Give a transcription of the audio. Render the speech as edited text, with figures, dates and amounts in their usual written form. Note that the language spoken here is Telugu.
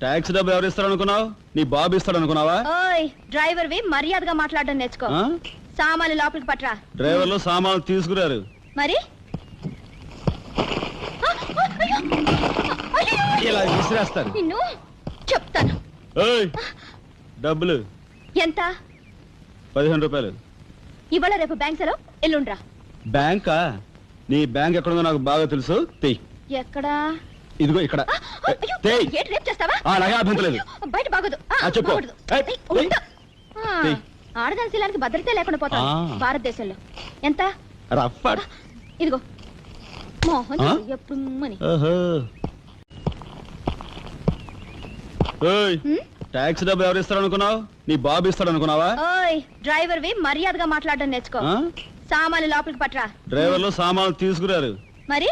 ట్యాక్సీ డబ్బు ఎవరు ఇస్తారు అనుకున్నావు? నీ బాబు ఇస్తాడు అనుకున్నావా? ఓయ్ డ్రైవర్ వి మర్యాదగా మాట్లాడడం నేర్చుకో. సామాన్లు లోపలికి పట్రా. డ్రైవర్లు సామాన్లు తీసుకురారు. మరి ఇలా విసిరేస్తారు. నిన్ను చెప్తాను. డబ్బులు ఎంత? 15 రూపాయలు. ఇవాళ రేపు బ్యాంక్ సెలవు, ఎల్లుండ్రా. బ్యాంకా? నీ బ్యాంక్ ఎక్కడుందో నాకు బాగా తెలుసు. ఎక్కడా? ఇదిగో ఇక్కడ. అలాగే అభ్యంతరం లేదు. బయట బాగోదు. ఆడదాని శీలానికి భద్రత లేకుండా పోతాం భారతదేశంలో. ఎంత? ఇదిగో మోహన్ ఎప్పుడు ట్యాక్సీ డబ్బు ఎవరు ఇస్తారు అనుకున్నావు? నీ బాబు ఇస్తాడు అనుకున్నావా? ఓయ్ డ్రైవర్ వి మర్యాదగా మాట్లాడడం నేర్చుకో. సామాన్లు లోపలికి పట్రా. డ్రైవర్లు సామాన్లు తీసుకురారు. మరి